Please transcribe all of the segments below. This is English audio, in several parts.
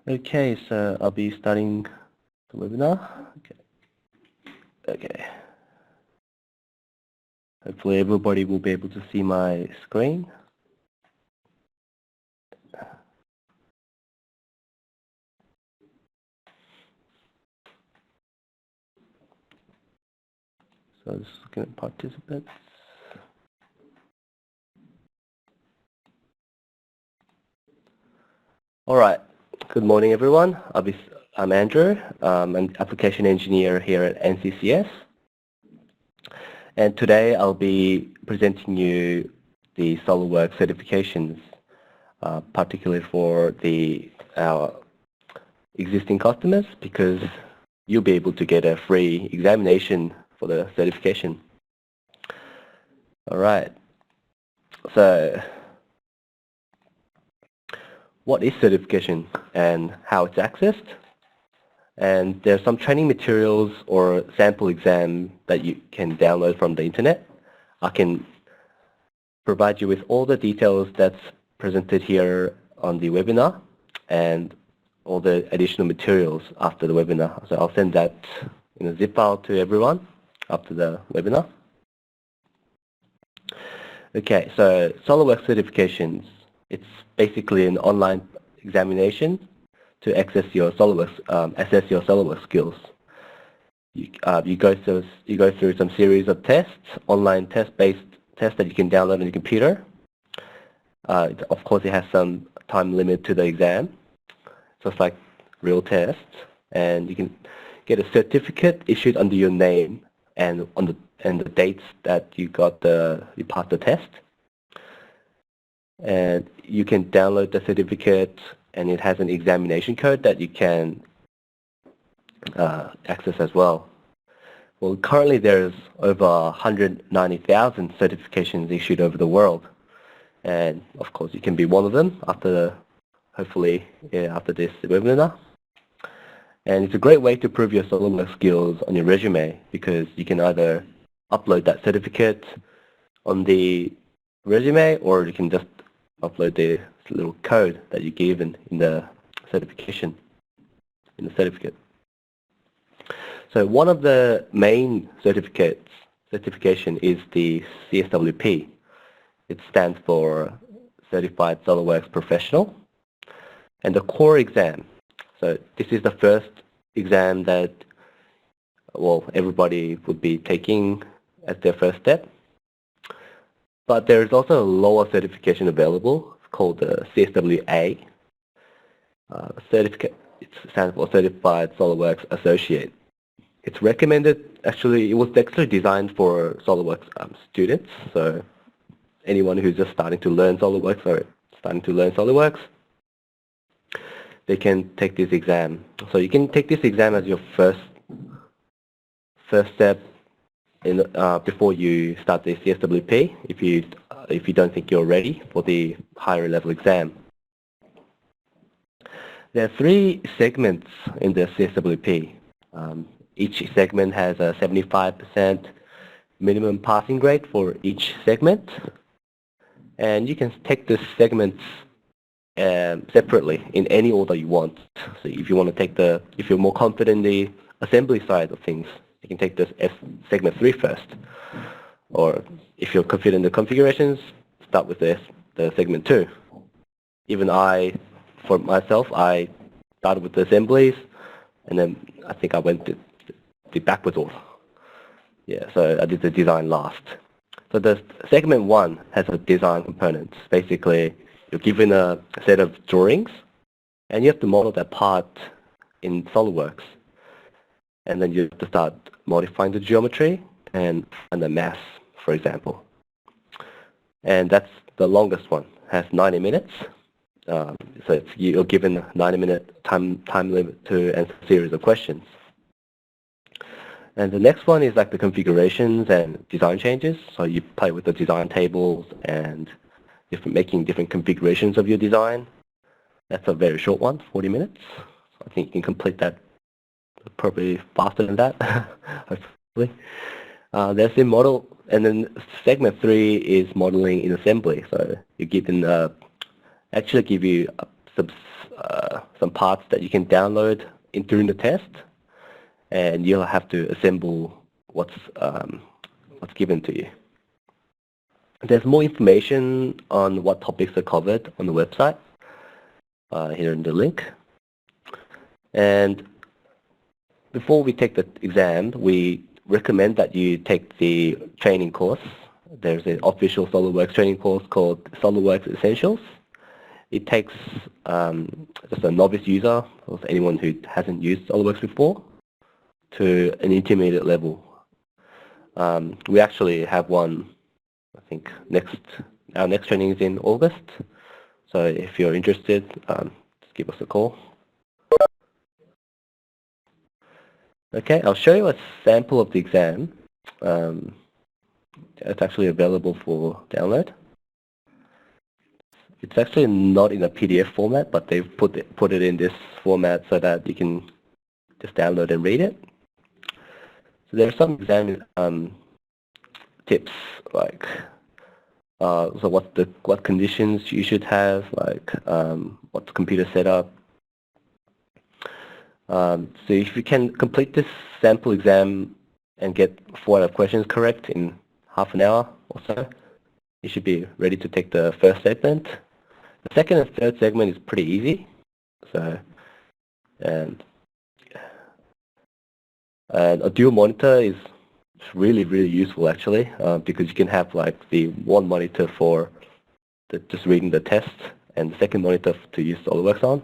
Okay, so I'll be starting the webinar. Okay. Hopefully everybody will be able to see my screen. So just looking at participants. All right. Good morning, everyone. I'm Andrew. I'm an application engineer here at NCCS. And today I'll be presenting you the SolidWorks certifications, particularly for our existing customers, because you'll be able to get a free examination for the certification. All right. So what is certification and how it's accessed? And there's some training materials or sample exam that you can download from the internet. I can provide you with all the details that's presented here on the webinar and all the additional materials after the webinar. So I'll send that in a zip file to everyone after the webinar. Okay, so SolidWorks certifications, it's basically an online examination to access your SolidWorks, assess your SolidWorks skills. You go through some series of tests, online test-based tests that you can download on your computer. Of course, it has some time limit to the exam, just like real tests, and you can get a certificate issued under your name and the dates that you passed the test. And you can download the certificate, and it has an examination code that you can access as well. Well, currently there's over 190,000 certifications issued over the world, and of course you can be one of them hopefully after this webinar. And it's a great way to prove your SolidWorks skills on your resume, because you can either upload that certificate on the resume, or you can just upload the little code that you gave in the certification, in the certificate. So one of the main certification is the CSWP. It stands for Certified SolidWorks Professional. And the core exam. So this is the first exam that, well, everybody would be taking as their first step. But there is also a lower certification available called the CSWA certificate. It stands for Certified SolidWorks Associate. It's recommended, actually, it was actually designed for SolidWorks students. So anyone who's just starting to learn SolidWorks, they can take this exam. So you can take this exam as your first step before you start the CSWP, if you don't think you're ready for the higher level exam. There are 3 segments in the CSWP. Each segment has a 75% minimum passing grade for each segment, and you can take the segments separately in any order you want. So if you want to if you're more confident in the assembly side of things, you can take this segment 3 first. Or if you're confident in the configurations, start with the segment 2. Even for myself, I started with the assemblies, and then I think I went to the backwards order. Yeah, so I did the design last. So the segment 1 has a design components. Basically, you're given a set of drawings, and you have to model that part in SolidWorks. And then you have to start modifying the geometry and the mass, for example. And that's the longest one. It has 90 minutes. So you're given a 90-minute time limit to answer a series of questions. And the next one is like the configurations and design changes. So you play with the design tables and making different configurations of your design. That's a very short one, 40 minutes. I think you can complete that probably faster than that, hopefully. There's the model, and then segment 3 is modeling in assembly. So you given actually give you some parts that you can download during the test, and you'll have to assemble what's given to you. There's more information on what topics are covered on the website here in the link. And before we take the exam, we recommend that you take the training course. There's an official SolidWorks training course called SolidWorks Essentials. It takes just a novice user, or anyone who hasn't used SolidWorks before, to an intermediate level. We actually have one, I think our next training is in August. So if you're interested, just give us a call. Okay, I'll show you a sample of the exam. It's actually available for download. It's actually not in a PDF format, but they've put it in this format so that you can just download and read it. So there are some exam tips, like so what conditions you should have, like what's computer setup. So if you can complete this sample exam and get 4 out of questions correct in half an hour or so, you should be ready to take the first segment. The second and third segment is pretty easy. So, and a dual monitor is really useful actually, because you can have like the one monitor for just reading the test and the second monitor to use SolidWorks on.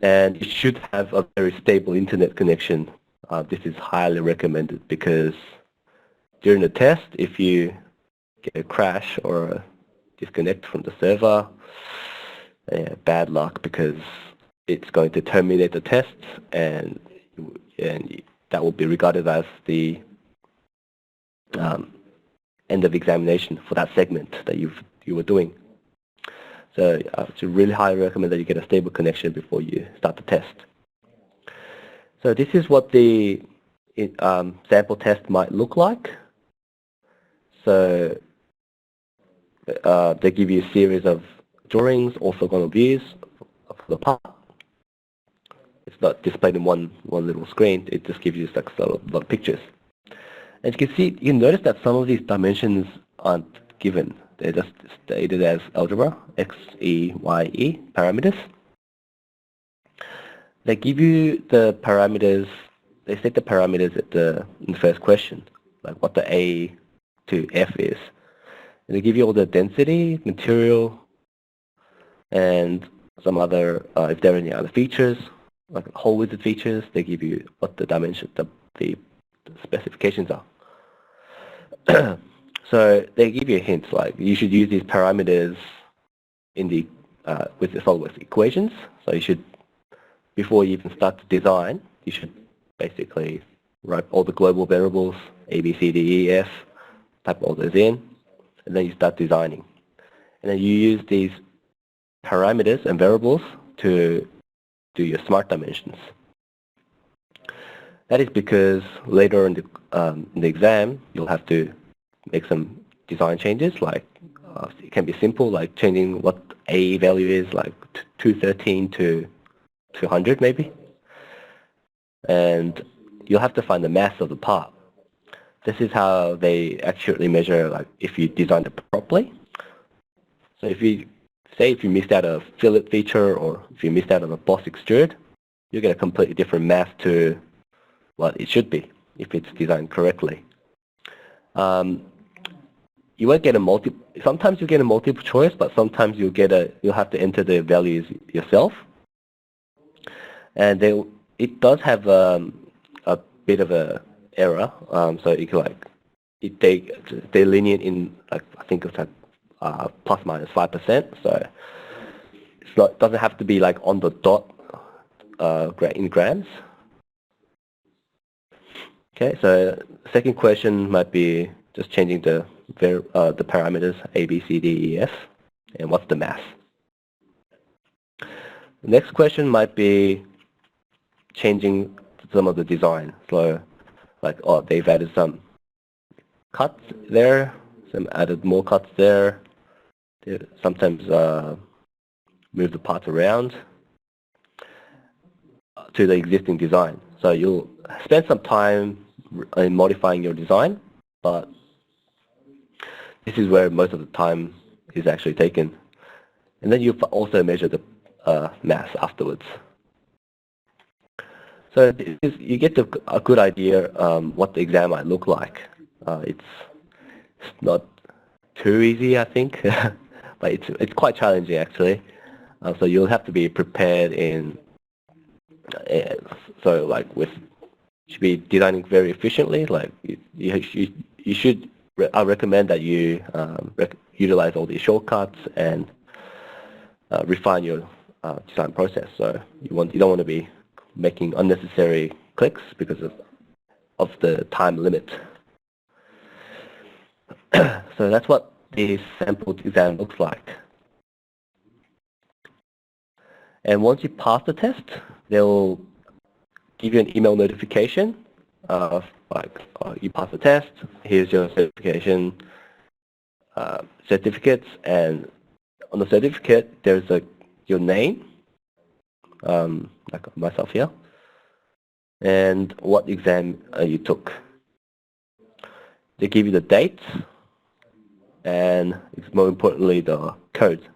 And you should have a very stable internet connection. This is highly recommended because during the test, if you get a crash or a disconnect from the server, bad luck, because it's going to terminate the test, and that will be regarded as the end of examination for that segment that you were doing. So it's really highly recommend that you get a stable connection before you start the test. So this is what the sample test might look like. So they give you a series of drawings, orthogonal views of the part. It's not displayed in one little screen. It just gives you like a lot of pictures. And you can see, you notice that some of these dimensions aren't given. They're just stated as algebra, x, e, y, e parameters. They give you the parameters. They state the parameters in the first question, like what the A to F is. And they give you all the density, material, and some other, if there are any other features, like hole width features. They give you what the dimension, the specifications are. So they give you hints like you should use these parameters in the with the SolidWorks equations. So you should, before you even start to design, you should basically write all the global variables, A, B, C, D, E, F, type all those in, and then you start designing. And then you use these parameters and variables to do your smart dimensions. That is because later in the exam, you'll have to make some design changes, like it can be simple, like changing what A value is, like 213 to 200 maybe. And you'll have to find the mass of the part. This is how they accurately measure, like if you designed it properly. So if you missed out a fillet feature, or if you missed out on a boss extrude, you get a completely different mass to what it should be if it's designed correctly. You won't get sometimes you get a multiple choice, but sometimes you'll have to enter the values yourself. And it does have a bit of a error, so you can they're lenient in, like, I think it's like plus minus 5%. So it doesn't have to be like on the dot in grams. Okay, so the second question might be just changing the parameters A, B, C, D, E, F, and what's the mass. The next question might be changing some of the design. So, like, oh, they've added some cuts there, some added more cuts there. They sometimes move the parts around to the existing design. So you'll spend some time in modifying your design, but this is where most of the time is actually taken. And then you also measure the mass afterwards. So you get a good idea what the exam might look like. It's not too easy, I think, but it's quite challenging actually. So you'll have to be prepared in. So like you should be designing very efficiently. Like you should. I recommend that you utilize all these shortcuts and refine your design process. So you don't want to be making unnecessary clicks because of the time limit. So that's what the sample exam looks like. And once you pass the test, they'll give you an email notification of you passed the test, here's your certification certificates, and on the certificate there's your name, like myself here, and what exam you took. They give you the date and more importantly the code.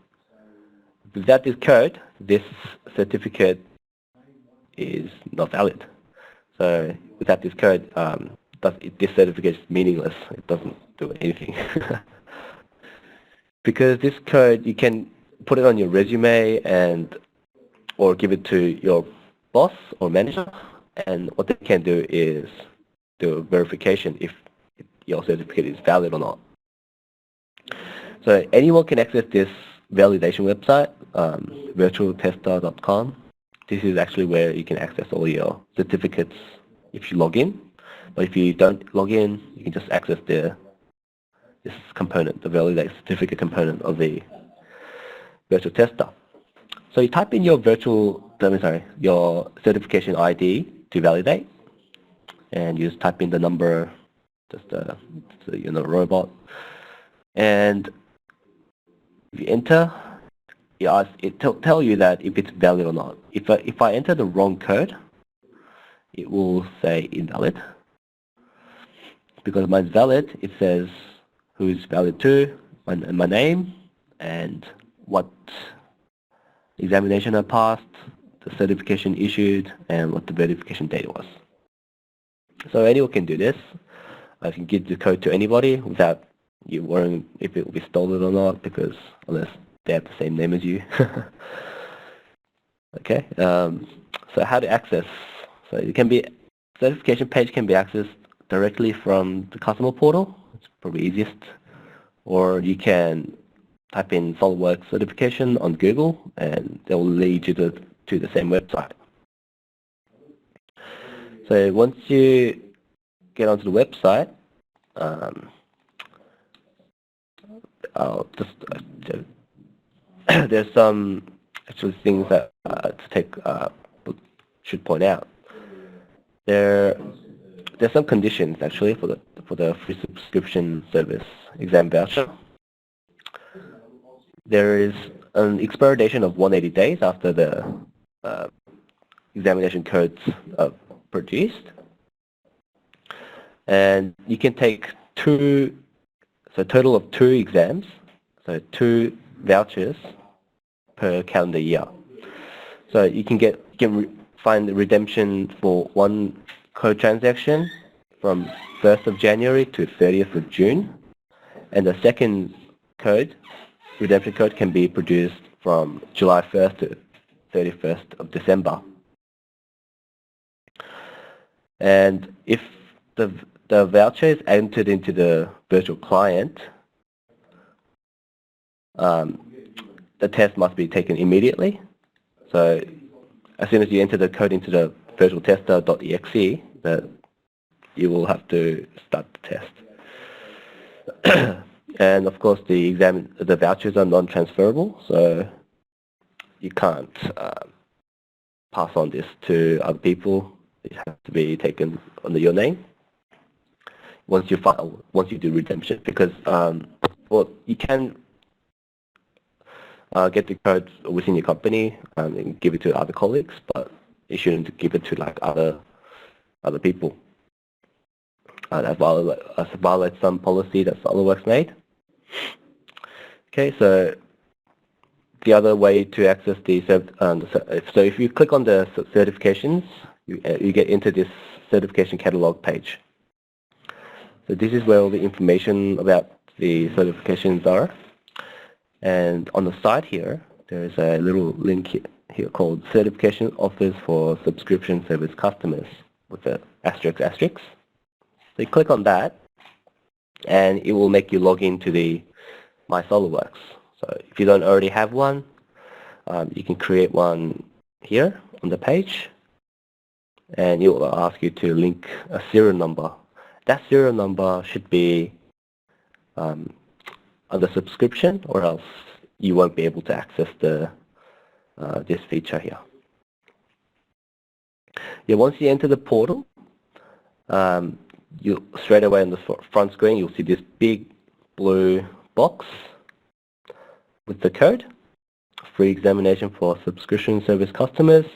Without this code, this certificate is not valid. So without this code, this certificate is meaningless. It doesn't do anything. Because this code, you can put it on your resume or give it to your boss or manager, and what they can do is do a verification if your certificate is valid or not. So anyone can access this validation website, virtualtester.com. This is actually where you can access all your certificates if you log in. But if you don't log in, you can just access this component, the validate certificate component of the virtual tester. So you type in your your certification ID to validate, and you just type in the number, robot, and if you enter, it'll tell you that if it's valid or not. If I enter the wrong code, it will say invalid. Because mine's valid, it says who is valid to, my name, and what examination I passed, the certification issued, and what the verification date was. So anyone can do this. I can give the code to anybody without you worrying if it will be stolen or not, because unless they have the same name as you. Okay. So how to access? So it can be certification page can be accessed directly from the customer portal. It's probably easiest. Or you can type in SolidWorks certification on Google, and they will lead you to the same website. So once you get onto the website, there's some actually things that should point out. There's some conditions actually for the free subscription service exam voucher. There is an expiration of 180 days after the examination codes are produced, and you can take a total of 2 exams, so 2 vouchers per calendar year. So you can find the redemption for 1 code transaction from 1st of January to 30th of June, and the second redemption code can be produced from July 1st to 31st of December. And if the voucher is entered into the virtual client, the test must be taken immediately. So as soon as you enter the code into the virtualtester.exe, you will have to start the test. And of course, the vouchers are non-transferable, so you can't pass on this to other people. It has to be taken under your name once you do redemption, because you can get the code within your company and give it to other colleagues, but you shouldn't give it to like other people. That violates some policy that SolidWorks made. Okay, so the other way to access the so if you click on the certifications, you get into this certification catalog page. So this is where all the information about the certifications are. And on the side here, there's a little link here called Certification Offers for Subscription Service Customers with the asterisk. So you click on that, and it will make you log into the My SolidWorks. So if you don't already have one, you can create one here on the page, and it will ask you to link a serial number. That serial number should be under subscription, or else you won't be able to access the this feature here. Yeah, once you enter the portal, you straight away on the front screen you'll see this big blue box with the code, free examination for subscription service customers,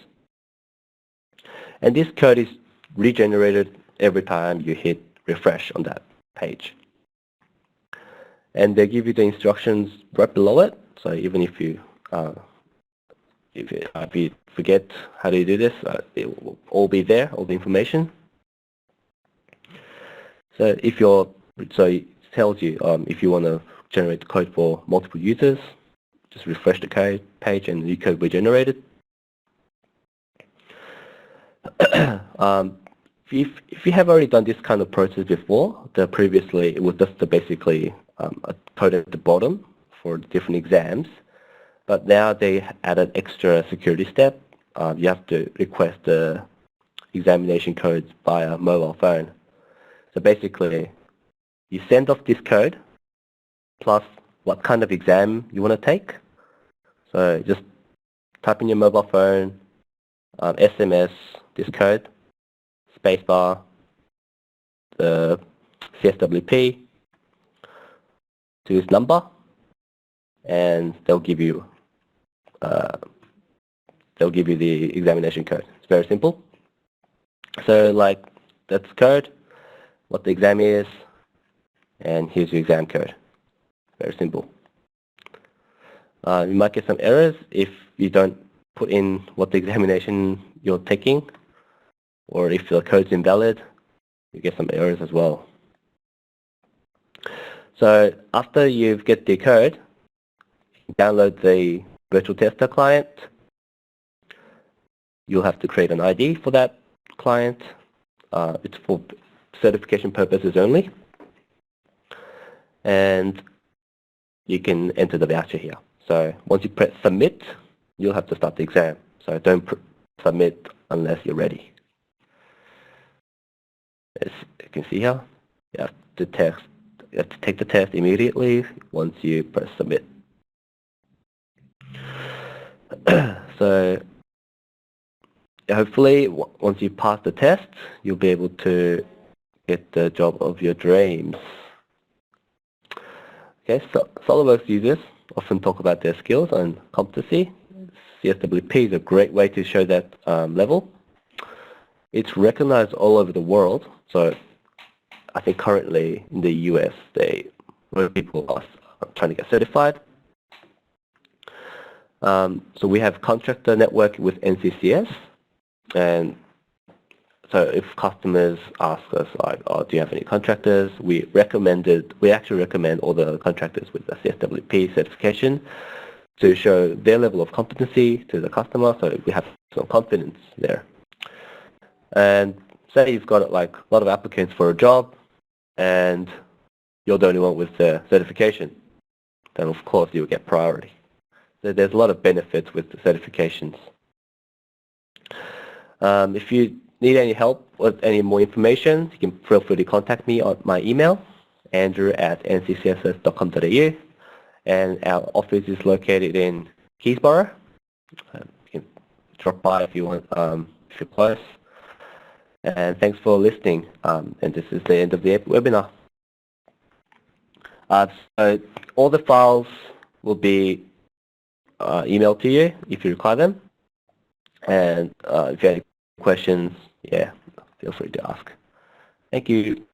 and this code is regenerated every time you hit refresh on that page. And they give you the instructions right below it. So even if you forget how to do this, it will all be there, all the information. So it tells you if you want to generate the code for multiple users, just refresh the code page and new code will be generated. If you have already done this kind of process before, previously it was just basically a code at the bottom for different exams, but now they added extra security step. You have to request the examination codes via mobile phone. So basically, you send off this code plus what kind of exam you want to take. So just type in your mobile phone, SMS this code, spacebar, the CSWP to this number, and they'll give you the examination code. It's very simple. So like that's code, what the exam is, and here's your exam code. Very simple. You might get some errors if you don't put in what the examination you're taking, or if the code's invalid, you get some errors as well. So after you get the code, download the virtual tester client. You'll have to create an ID for that client. It's for certification purposes only. And you can enter the voucher here. So once you press submit, you'll have to start the exam. So don't submit unless you're ready. As you can see here, you have to take the test immediately once you press submit. So hopefully once you pass the test, you'll be able to get the job of your dreams. Okay, so SolidWorks users often talk about their skills and competency. CSWP is a great way to show that level. It's recognized all over the world. So I think currently in the US, where people are trying to get certified. So we have contractor network with NCCS, and so if customers ask us like, "Oh, do you have any contractors?" we actually recommend all the contractors with the CSWP certification to show their level of competency to the customer, so we have some confidence there. And say you've got like a lot of applicants for a job, and you're the only one with the certification, then of course you'll get priority. So there's a lot of benefits with the certifications. If you need any help with any more information, you can feel free to contact me on my email, andrew@nccss.com.au, and our office is located in Keysborough. You can drop by if you want, if you're close. And thanks for listening. And this is the end of the webinar. So all the files will be emailed to you if you require them. And if you have any questions, yeah, feel free to ask. Thank you.